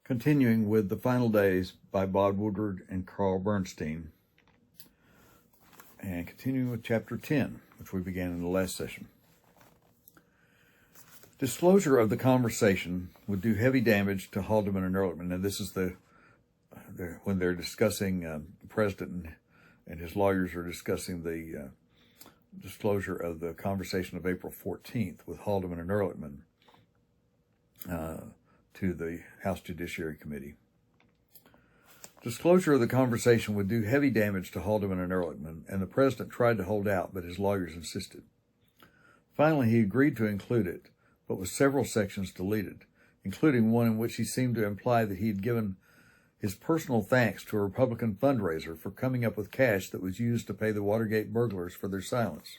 Continuing with The Final Days by Bob Woodward and Carl Bernstein, and continuing with Chapter 10, which we began in the last session. Disclosure of the conversation would do heavy damage to Haldeman and Ehrlichman, and this is when they're discussing, the president and his lawyers are discussing the disclosure of the conversation of April 14th with Haldeman and Ehrlichman to the House Judiciary Committee. Disclosure of the conversation would do heavy damage to Haldeman and Ehrlichman, and the president tried to hold out, but his lawyers insisted. Finally, he agreed to include it, but with several sections deleted, including one in which he seemed to imply that he had given his personal thanks to a Republican fundraiser for coming up with cash that was used to pay the Watergate burglars for their silence.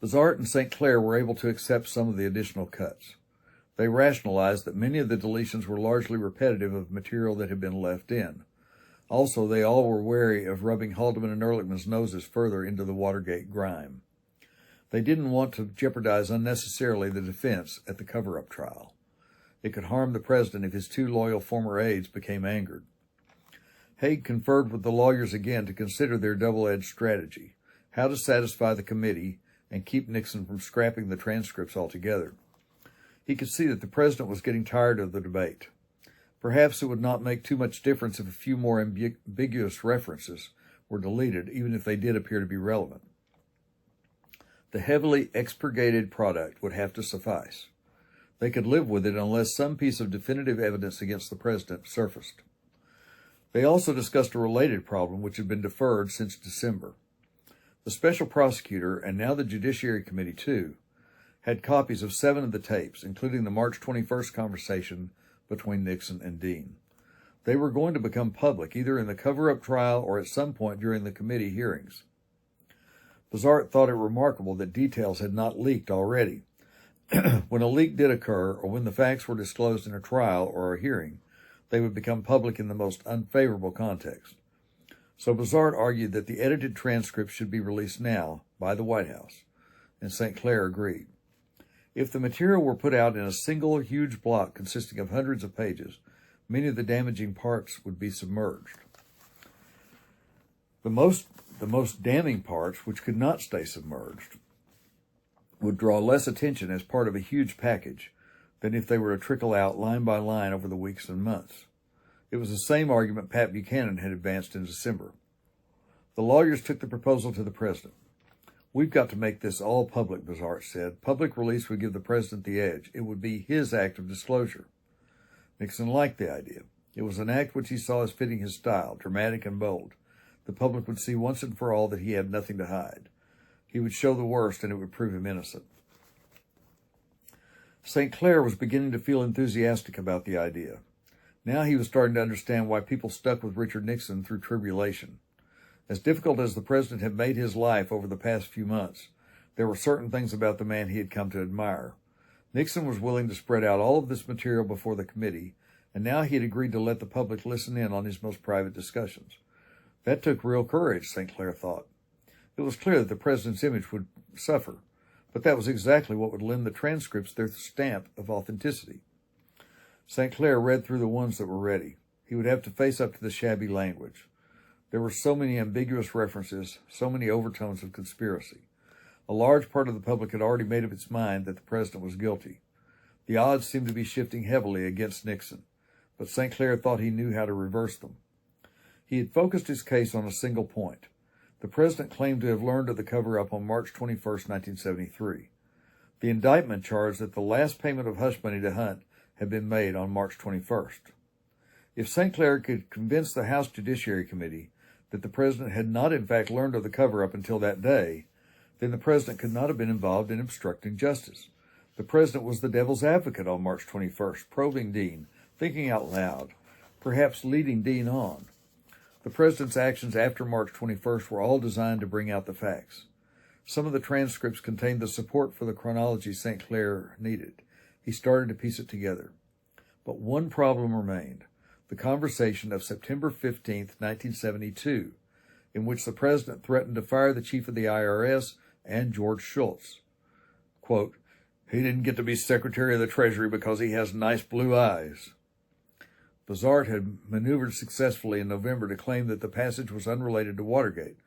Bozart and St. Clair were able to accept some of the additional cuts. They rationalized that many of the deletions were largely repetitive of material that had been left in. Also, they all were wary of rubbing Haldeman and Ehrlichman's noses further into the Watergate grime. They didn't want to jeopardize unnecessarily the defense at the cover-up trial. It could harm the president if his two loyal former aides became angered. Haig conferred with the lawyers again to consider their double-edged strategy, how to satisfy the committee and keep Nixon from scrapping the transcripts altogether. He could see that the president was getting tired of the debate. Perhaps it would not make too much difference if a few more ambiguous references were deleted, even if they did appear to be relevant. The heavily expurgated product would have to suffice. They could live with it unless some piece of definitive evidence against the president surfaced. They also discussed a related problem which had been deferred since December. The special prosecutor, and now the Judiciary Committee too, had copies of 7 of the tapes, including the March 21st conversation between Nixon and Dean. They were going to become public, either in the cover-up trial or at some point during the committee hearings. Bozart thought it remarkable that details had not leaked already. When a leak did occur, or when the facts were disclosed in a trial or a hearing, they would become public in the most unfavorable context. So Bozart argued that the edited transcripts should be released now by the White House, and St. Clair agreed. If the material were put out in a single huge block consisting of hundreds of pages, many of the damaging parts would be submerged. The most damning parts, which could not stay submerged, would draw less attention as part of a huge package than if they were to trickle out line by line over the weeks and months. It was the same argument Pat Buchanan had advanced in December. The lawyers took the proposal to the president. "We've got to make this all public," Bozart said. "Public release would give the president the edge. It would be his act of disclosure." Nixon liked the idea. It was an act which he saw as fitting his style, dramatic and bold. The public would see once and for all that he had nothing to hide. He would show the worst, and it would prove him innocent. St. Clair was beginning to feel enthusiastic about the idea. Now he was starting to understand why people stuck with Richard Nixon through tribulation. As difficult as the president had made his life over the past few months, there were certain things about the man he had come to admire. Nixon was willing to spread out all of this material before the committee, and now he had agreed to let the public listen in on his most private discussions. That took real courage, St. Clair thought. It was clear that the president's image would suffer, but that was exactly what would lend the transcripts their stamp of authenticity. St. Clair read through the ones that were ready. He would have to face up to the shabby language. There were so many ambiguous references, so many overtones of conspiracy. A large part of the public had already made up its mind that the president was guilty. The odds seemed to be shifting heavily against Nixon, but St. Clair thought he knew how to reverse them. He had focused his case on a single point. The president claimed to have learned of the cover-up on March 21, 1973. The indictment charged that the last payment of hush money to Hunt had been made on March 21st. If St. Clair could convince the House Judiciary Committee that the president had not in fact learned of the cover-up until that day, then the president could not have been involved in obstructing justice. The president was the devil's advocate on March 21st, probing Dean, thinking out loud, perhaps leading Dean on. The president's actions after March 21st were all designed to bring out the facts. Some of the transcripts contained the support for the chronology St. Clair needed. He started to piece it together. But one problem remained, the conversation of September 15, 1972, in which the president threatened to fire the chief of the IRS and George Shultz. Quote, He didn't get to be Secretary of the Treasury because he has nice blue eyes. Bizart had maneuvered successfully in November to claim that the passage was unrelated to Watergate.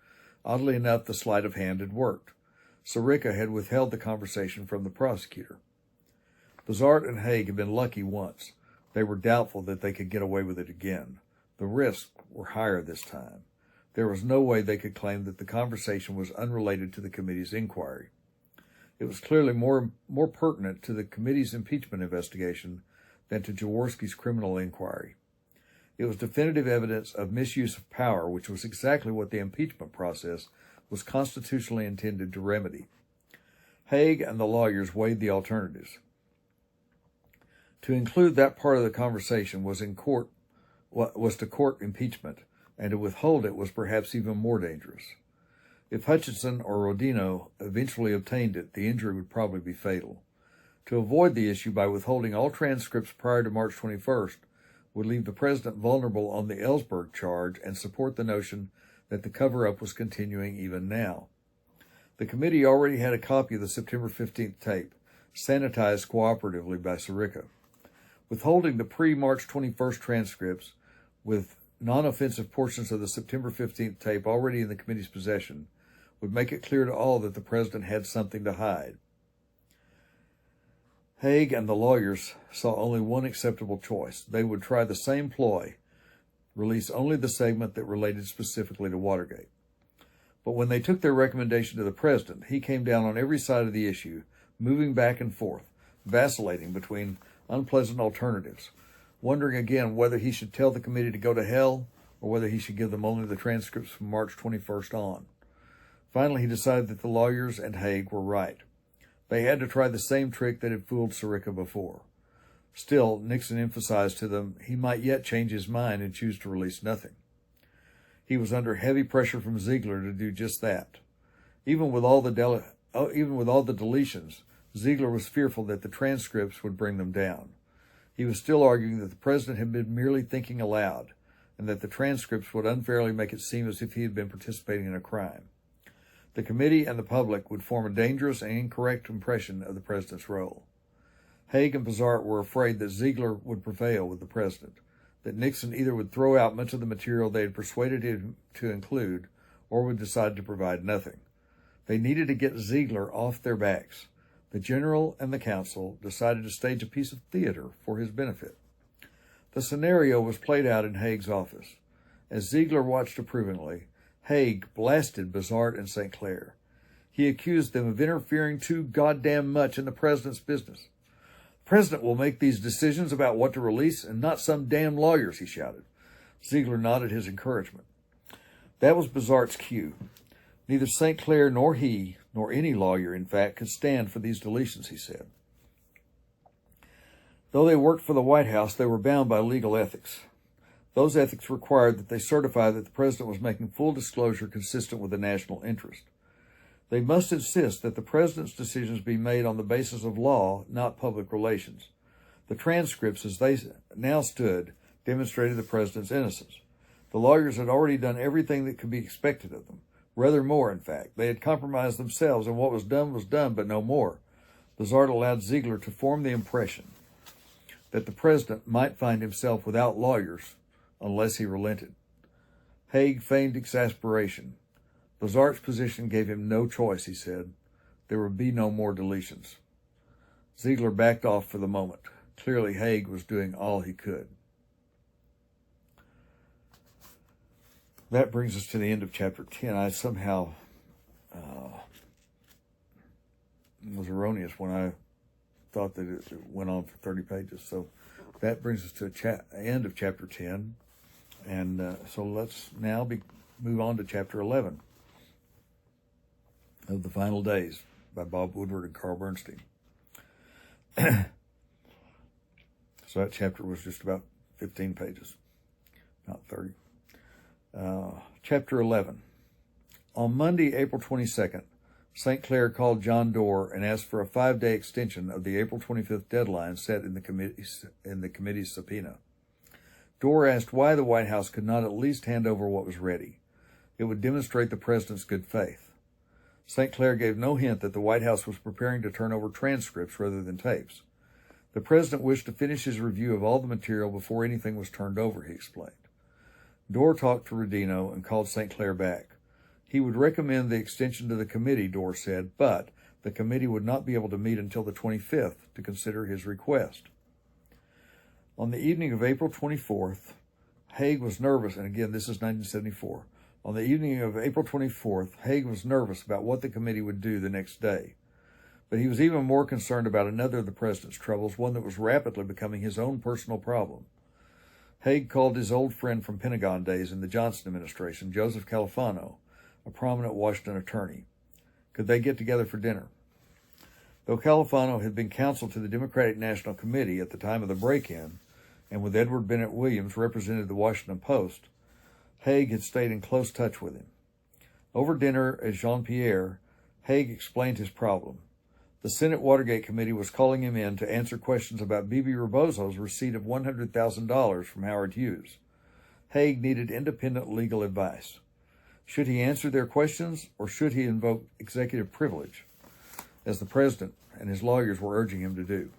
Oddly enough, the sleight of hand had worked. Sirica had withheld the conversation from the prosecutor. Bizart and Haig had been lucky once. They were doubtful that they could get away with it again. The risks were higher this time. There was no way they could claim that the conversation was unrelated to the committee's inquiry. It was clearly more pertinent to the committee's impeachment investigation than to Jaworski's criminal inquiry. It was definitive evidence of misuse of power, which was exactly what the impeachment process was constitutionally intended to remedy. Haig and the lawyers weighed the alternatives. To include that part of the conversation was to court impeachment, and to withhold it was perhaps even more dangerous. If Hutchinson or Rodino eventually obtained it, the injury would probably be fatal. To avoid the issue by withholding all transcripts prior to March 21st would leave the president vulnerable on the Ellsberg charge and support the notion that the cover-up was continuing even now. The committee already had a copy of the September 15th tape, sanitized cooperatively by Sirica. Withholding the pre-March 21st transcripts with non-offensive portions of the September 15th tape already in the committee's possession would make it clear to all that the president had something to hide. Haig and the lawyers saw only one acceptable choice. They would try the same ploy, release only the segment that related specifically to Watergate. But when they took their recommendation to the president, he came down on every side of the issue, moving back and forth, vacillating between unpleasant alternatives, wondering again whether he should tell the committee to go to hell or whether he should give them only the transcripts from March 21st on. Finally, he decided that the lawyers and Haig were right. They had to try the same trick that had fooled Sirica before. Still, Nixon emphasized to them he might yet change his mind and choose to release nothing. He was under heavy pressure from Ziegler to do just that. Even with all the deletions, Ziegler was fearful that the transcripts would bring them down. He was still arguing that the president had been merely thinking aloud, and that the transcripts would unfairly make it seem as if he had been participating in a crime. The committee and the public would form a dangerous and incorrect impression of the president's role. Haig and Bizart were afraid that Ziegler would prevail with the president, that Nixon either would throw out much of the material they had persuaded him to include, or would decide to provide nothing. They needed to get Ziegler off their backs. The general and the council decided to stage a piece of theater for his benefit. The scenario was played out in Haig's office. As Ziegler watched approvingly, Haig blasted Bizart and St. Clair. He accused them of interfering too goddamn much in the president's business. The president will make these decisions about what to release and not some damn lawyers, he shouted. Ziegler nodded his encouragement. That was Bizart's cue. Neither St. Clair nor he, nor any lawyer, in fact, could stand for these deletions, he said. Though they worked for the White House, they were bound by legal ethics. Those ethics required that they certify that the president was making full disclosure consistent with the national interest. They must insist that the president's decisions be made on the basis of law, not public relations. The transcripts, as they now stood, demonstrated the president's innocence. The lawyers had already done everything that could be expected of them. Rather more, in fact. They had compromised themselves, and what was done, but no more. Bizart allowed Ziegler to form the impression that the president might find himself without lawyers unless he relented. Haig feigned exasperation. Bizart's position gave him no choice, he said. There would be no more deletions. Ziegler backed off for the moment. Clearly, Haig was doing all he could. That brings us to the end of chapter 10. I somehow was erroneous when I thought that it went on for 30 pages. So that brings us to the end of chapter 10. And so let's now move on to chapter 11 of The Final Days by Bob Woodward and Carl Bernstein. So that chapter was just about 15 pages, not 30. Chapter 11. On Monday, April 22nd, St. Clair called John Doerr and asked for a 5-day extension of the April 25th deadline set in the committee's subpoena. Doerr asked why the White House could not at least hand over what was ready. It would demonstrate the president's good faith. St. Clair gave no hint that the White House was preparing to turn over transcripts rather than tapes. The president wished to finish his review of all the material before anything was turned over, he explained. Dorr talked to Rodino and called St. Clair back. He would recommend the extension to the committee, Dorr said, but the committee would not be able to meet until the 25th to consider his request. On the evening of April 24th, Haig was nervous, and again, this is 1974. On the evening of April 24th, Haig was nervous about what the committee would do the next day. But he was even more concerned about another of the president's troubles, one that was rapidly becoming his own personal problem. Haig called his old friend from Pentagon days in the Johnson administration, Joseph Califano, a prominent Washington attorney. Could they get together for dinner? Though Califano had been counsel to the Democratic National Committee at the time of the break-in, and with Edward Bennett Williams represented the Washington Post, Haig had stayed in close touch with him. Over dinner at Jean-Pierre, Haig explained his problem. The Senate Watergate Committee was calling him in to answer questions about Bebe Rebozo's receipt of $100,000 from Howard Hughes. Haig needed independent legal advice. Should he answer their questions, or should he invoke executive privilege, as the president and his lawyers were urging him to do?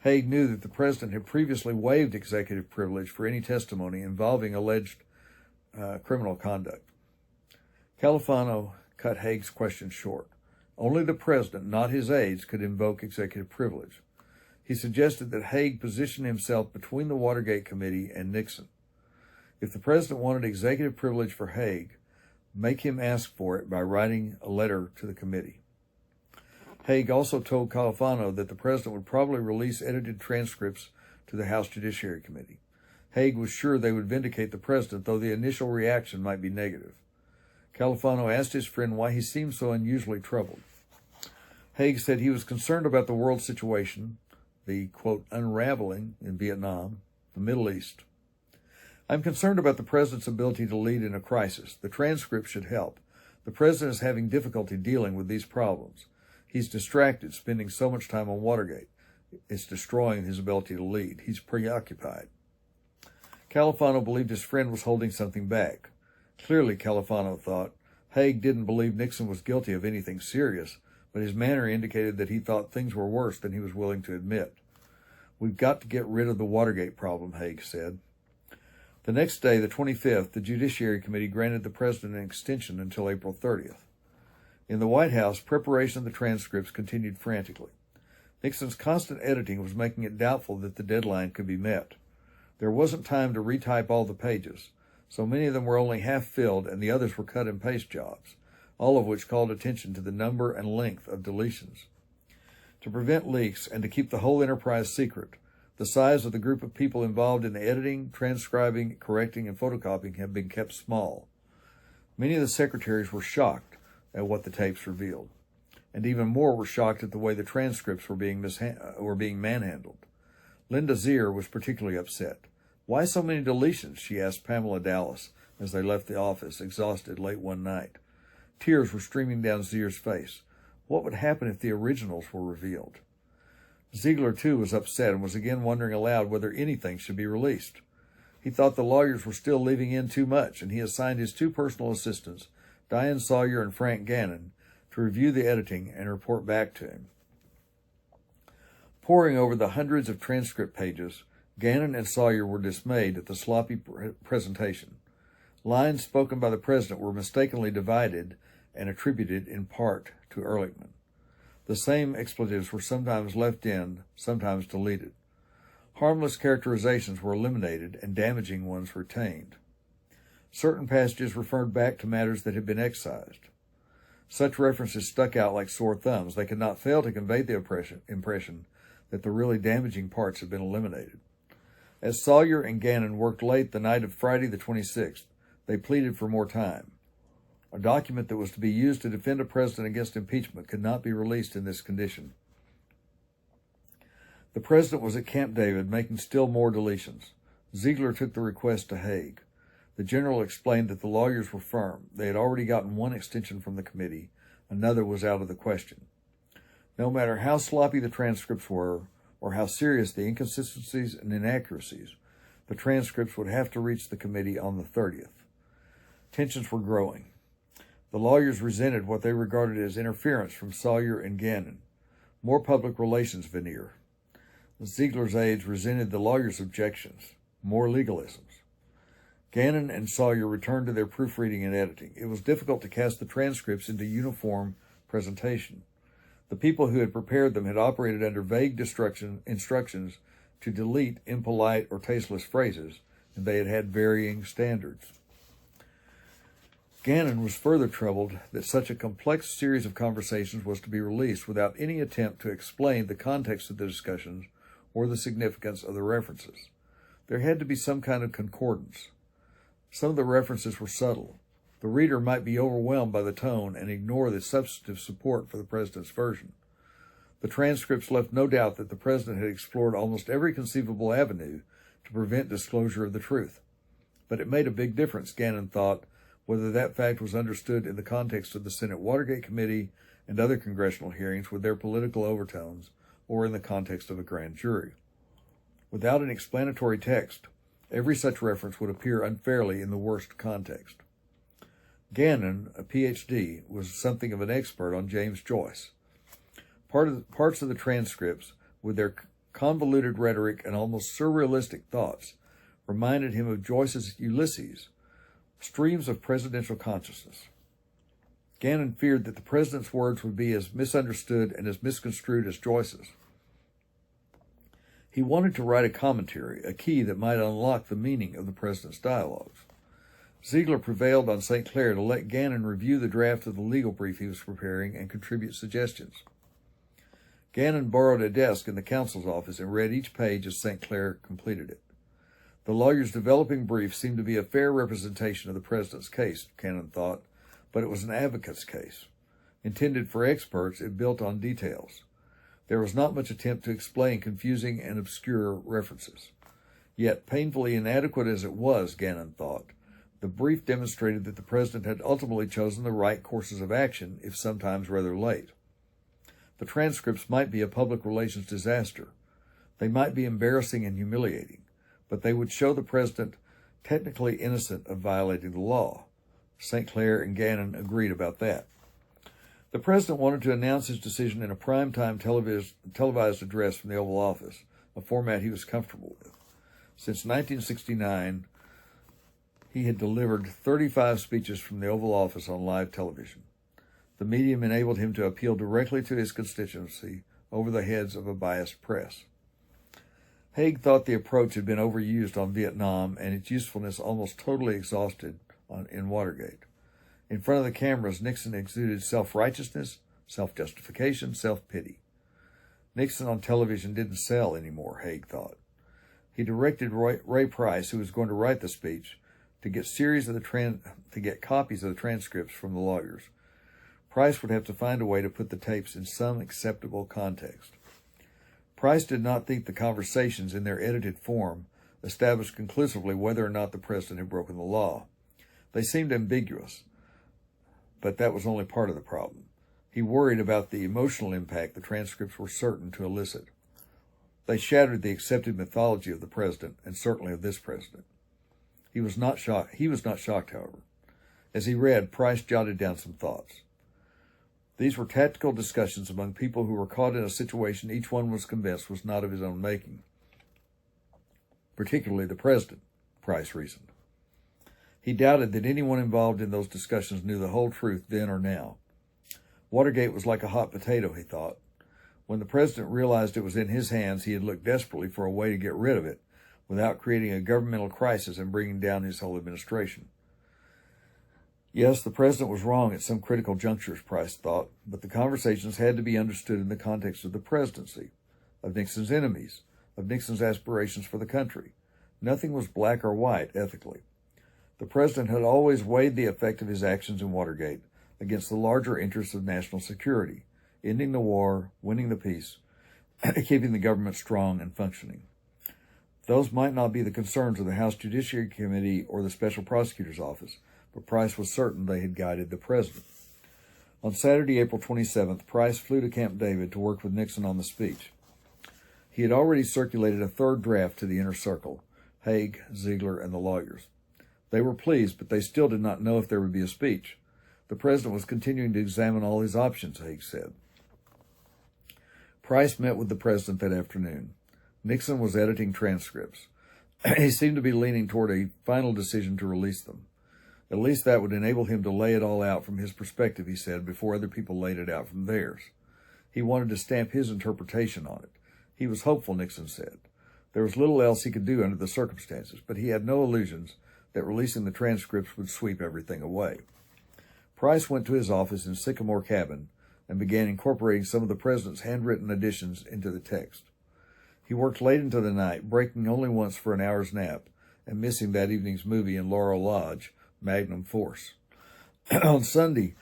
Haig knew that the president had previously waived executive privilege for any testimony involving alleged criminal conduct. Califano cut Haig's question short. Only the president, not his aides, could invoke executive privilege. He suggested that Haig position himself between the Watergate Committee and Nixon. If the president wanted executive privilege for Haig, make him ask for it by writing a letter to the committee. Haig also told Califano that the president would probably release edited transcripts to the House Judiciary Committee. Haig was sure they would vindicate the president, though the initial reaction might be negative. Califano asked his friend why he seemed so unusually troubled. Haig said he was concerned about the world situation, the, quote, unraveling in Vietnam, the Middle East. I'm concerned about the president's ability to lead in a crisis. The transcript should help. The president is having difficulty dealing with these problems. He's distracted, spending so much time on Watergate. It's destroying his ability to lead. He's preoccupied. Califano believed his friend was holding something back. Clearly, Califano thought, Haig didn't believe Nixon was guilty of anything serious, but his manner indicated that he thought things were worse than he was willing to admit. We've got to get rid of the Watergate problem, Haig said. The next day, the 25th, the Judiciary Committee granted the president an extension until April 30th. In the White House, preparation of the transcripts continued frantically. Nixon's constant editing was making it doubtful that the deadline could be met. There wasn't time to retype all the pages, so many of them were only half filled and the others were cut and paste jobs, all of which called attention to the number and length of deletions. To prevent leaks and to keep the whole enterprise secret, the size of the group of people involved in the editing, transcribing, correcting, and photocopying have been kept small. Many of the secretaries were shocked at what the tapes revealed, and even more were shocked at the way the transcripts were being manhandled. Linda Zier was particularly upset. Why so many deletions? She asked Pamela Dallas as they left the office, exhausted, late one night. Tears were streaming down Zier's face. What would happen if the originals were revealed? Ziegler, too, was upset and was again wondering aloud whether anything should be released. He thought the lawyers were still leaving in too much, and he assigned his two personal assistants, Diane Sawyer and Frank Gannon, to review the editing and report back to him. Poring over the hundreds of transcript pages, Gannon and Sawyer were dismayed at the sloppy presentation. Lines spoken by the president were mistakenly divided and attributed in part to Ehrlichman. The same expletives were sometimes left in, sometimes deleted. Harmless characterizations were eliminated and damaging ones retained. Certain passages referred back to matters that had been excised. Such references stuck out like sore thumbs. They could not fail to convey the impression that the really damaging parts had been eliminated. As Sawyer and Gannon worked late the night of Friday the 26th, they pleaded for more time. A document that was to be used to defend a president against impeachment could not be released in this condition. The president was at Camp David making still more deletions. Ziegler took the request to Haig. The general explained that the lawyers were firm. They had already gotten one extension from the committee. Another was out of the question. No matter how sloppy the transcripts were, or how serious the inconsistencies and inaccuracies, the transcripts would have to reach the committee on the 30th. Tensions were growing. The lawyers resented what they regarded as interference from Sawyer and Gannon, more public relations veneer. Ziegler's aides resented the lawyers' objections, more legalisms. Gannon and Sawyer returned to their proofreading and editing. It was difficult to cast the transcripts into uniform presentation. The people who had prepared them had operated under vague instructions to delete impolite or tasteless phrases, and they had had varying standards. Gannon was further troubled that such a complex series of conversations was to be released without any attempt to explain the context of the discussions or the significance of the references. There had to be some kind of concordance. Some of the references were subtle. The reader might be overwhelmed by the tone and ignore the substantive support for the president's version. The transcripts left no doubt that the president had explored almost every conceivable avenue to prevent disclosure of the truth. But it made a big difference, Gannon thought, whether that fact was understood in the context of the Senate Watergate Committee and other congressional hearings with their political overtones, or in the context of a grand jury. Without an explanatory text, every such reference would appear unfairly in the worst context. Gannon, a Ph.D., was something of an expert on James Joyce. Parts of the transcripts, with their convoluted rhetoric and almost surrealistic thoughts, reminded him of Joyce's Ulysses, streams of presidential consciousness. Gannon feared that the president's words would be as misunderstood and as misconstrued as Joyce's. He wanted to write a commentary, a key that might unlock the meaning of the president's dialogues. Ziegler prevailed on St. Clair to let Gannon review the draft of the legal brief he was preparing and contribute suggestions. Gannon borrowed a desk in the counsel's office and read each page as St. Clair completed it. The lawyer's developing brief seemed to be a fair representation of the president's case, Gannon thought, but it was an advocate's case. Intended for experts, it built on details. There was not much attempt to explain confusing and obscure references. Yet, painfully inadequate as it was, Gannon thought, the brief demonstrated that the president had ultimately chosen the right courses of action, if sometimes rather late. The transcripts might be a public relations disaster. They might be embarrassing and humiliating, but they would show the president technically innocent of violating the law. St. Clair and Gannon agreed about that. The president wanted to announce his decision in a primetime televised address from the Oval Office, a format he was comfortable with. Since 1969, he had delivered 35 speeches from the Oval Office on live television. The medium enabled him to appeal directly to his constituency over the heads of a biased press. Haig thought the approach had been overused on Vietnam and its usefulness almost totally exhausted in Watergate. In front of the cameras, Nixon exuded self-righteousness, self-justification, self-pity. Nixon on television didn't sell anymore, Haig thought. He directed Ray Price, who was going to write the speech, to get copies of the transcripts from the lawyers. Price would have to find a way to put the tapes in some acceptable context. Price did not think the conversations in their edited form established conclusively whether or not the president had broken the law. They seemed ambiguous, but that was only part of the problem. He worried about the emotional impact the transcripts were certain to elicit. They shattered the accepted mythology of the president, and certainly of this president. He was not shocked, however. As he read, Price jotted down some thoughts. These were tactical discussions among people who were caught in a situation each one was convinced was not of his own making. Particularly the president, Price reasoned. He doubted that anyone involved in those discussions knew the whole truth then or now. Watergate was like a hot potato, he thought. When the president realized it was in his hands, he had looked desperately for a way to get rid of it without creating a governmental crisis and bringing down his whole administration. Yes, the president was wrong at some critical junctures, Price thought, but the conversations had to be understood in the context of the presidency, of Nixon's enemies, of Nixon's aspirations for the country. Nothing was black or white ethically. The president had always weighed the effect of his actions in Watergate against the larger interests of national security, ending the war, winning the peace, keeping the government strong and functioning. Those might not be the concerns of the House Judiciary Committee or the Special Prosecutor's Office, but Price was certain they had guided the president. On Saturday, April 27th, Price flew to Camp David to work with Nixon on the speech. He had already circulated a third draft to the inner circle, Haig, Ziegler, and the lawyers. They were pleased, but they still did not know if there would be a speech. The president was continuing to examine all his options, Haig said. Price met with the president that afternoon. Nixon was editing transcripts. He seemed to be leaning toward a final decision to release them. At least that would enable him to lay it all out from his perspective, he said, before other people laid it out from theirs. He wanted to stamp his interpretation on it. He was hopeful, Nixon said. There was little else he could do under the circumstances, but he had no illusions that releasing the transcripts would sweep everything away. Price went to his office in Sycamore Cabin and began incorporating some of the president's handwritten additions into the text. He worked late into the night, breaking only once for an hour's nap and missing that evening's movie in Laurel Lodge, Magnum Force. On Sunday,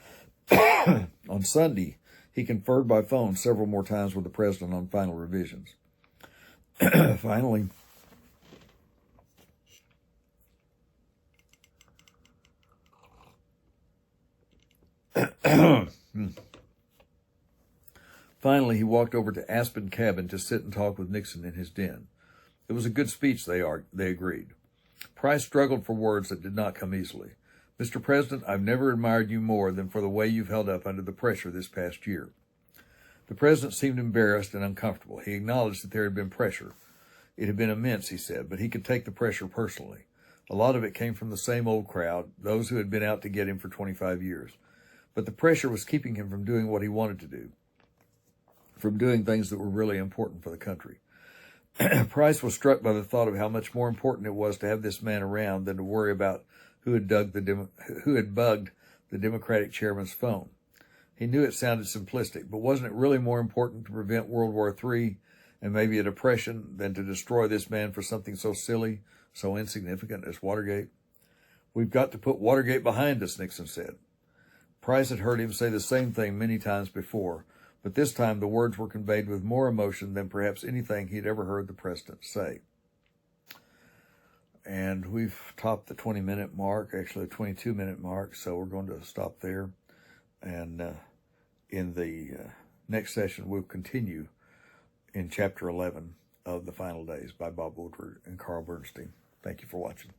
he conferred by phone several more times with the president on final revisions. Finally, he walked over to Aspen Cabin to sit and talk with Nixon in his den. It was a good speech, they agreed. Price struggled for words that did not come easily. Mr. President, I've never admired you more than for the way you've held up under the pressure this past year. The president seemed embarrassed and uncomfortable. He acknowledged that there had been pressure. It had been immense, he said, but he could take the pressure personally. A lot of it came from the same old crowd, those who had been out to get him for 25 years. But the pressure was keeping him from doing what he wanted to do, from doing things that were really important for the country. Price was struck by the thought of how much more important it was to have this man around than to worry about who had bugged the Democratic chairman's phone. He knew it sounded simplistic, but wasn't it really more important to prevent World War III and maybe a depression than to destroy this man for something so silly, so insignificant as Watergate? We've got to put Watergate behind us, Nixon said. Price had heard him say the same thing many times before, but this time the words were conveyed with more emotion than perhaps anything he'd ever heard the president say. And we've topped the 20-minute mark, actually the 22-minute mark, so we're going to stop there. And in the next session, we'll continue in Chapter 11 of The Final Days by Bob Woodward and Carl Bernstein. Thank you for watching.